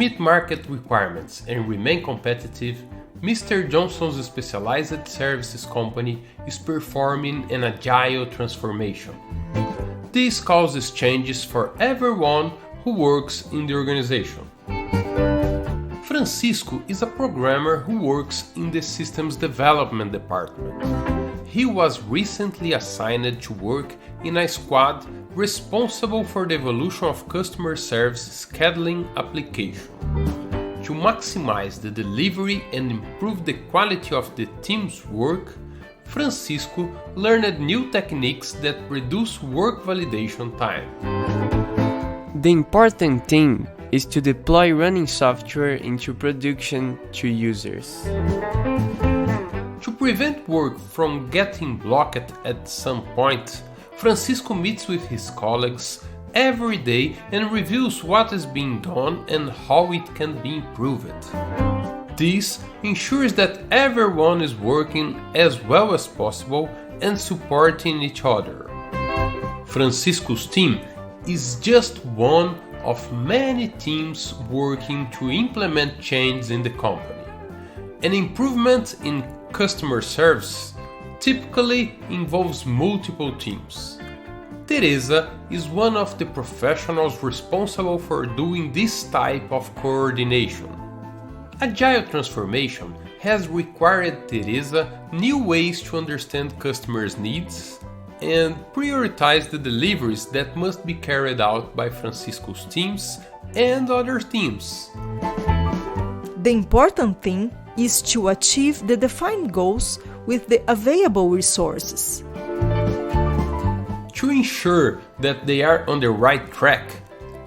meet market requirements and remain competitive, Mr. Johnson's specialized services company is performing an agile transformation. This causes changes for everyone who works in the organization. Francisco is a programmer who works in the systems development department. He was recently assigned to work in a squad responsible for the evolution of customer service scheduling application. To maximize the delivery and improve the quality of the team's work, Francisco learned new techniques that reduce work validation time. The important thing is to deploy running software into production to users. To prevent work from getting blocked at some point, Francisco meets with his colleagues every day and reviews what is being done and how it can be improved. This ensures that everyone is working as well as possible and supporting each other. Francisco's team is just one of many teams working to implement changes in the company. An improvement in customer service typically involves multiple teams. Teresa is one of the professionals responsible for doing this type of coordination. Agile transformation has required Teresa new ways to understand customers' needs and prioritize the deliveries that must be carried out by Francisco's teams and other teams. The important thing is to achieve the defined goals with the available resources. To ensure that they are on the right track,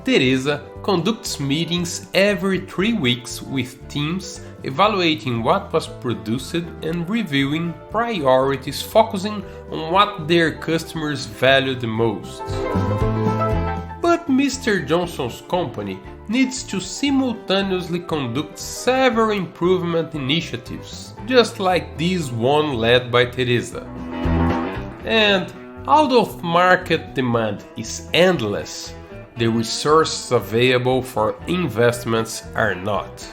Teresa conducts meetings every 3 weeks with teams evaluating what was produced and reviewing priorities focusing on what their customers value the most. But Mr. Johnson's company needs to simultaneously conduct several improvement initiatives, just like this one led by Teresa. And although market demand is endless, the resources available for investments are not.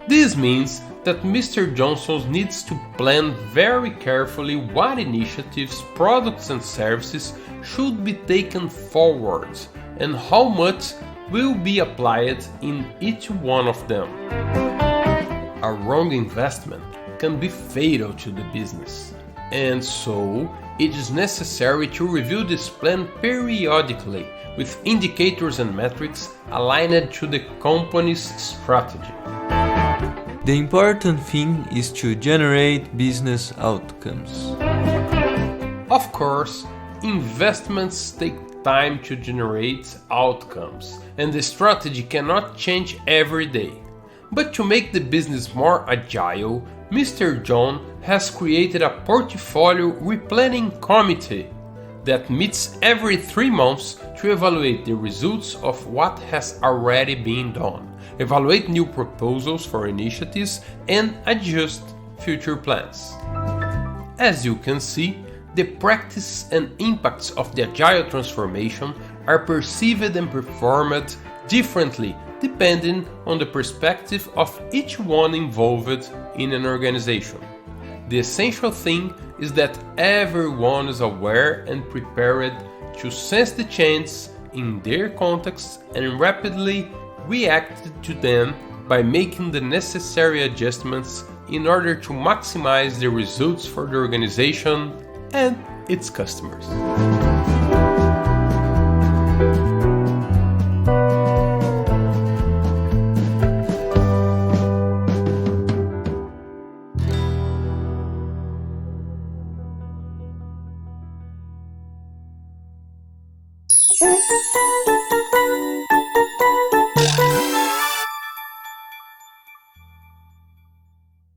This means that Mr. Johnson needs to plan very carefully what initiatives, products and services should be taken forward and how much will be applied in each one of them. A wrong investment can be fatal to the business, and so it is necessary to review this plan periodically with indicators and metrics aligned to the company's strategy. The important thing is to generate business outcomes. Of course, investments take time to generate outcomes, and the strategy cannot change every day. But to make the business more agile, Mr. John has created a portfolio replanning committee that meets every 3 months to evaluate the results of what has already been done, evaluate new proposals for initiatives, and adjust future plans. As you can see, the practice and impacts of the agile transformation are perceived and performed differently depending on the perspective of each one involved in an organization. The essential thing is that everyone is aware and prepared to sense the changes in their context and rapidly react to them by making the necessary adjustments in order to maximize the results for the organization and its customers.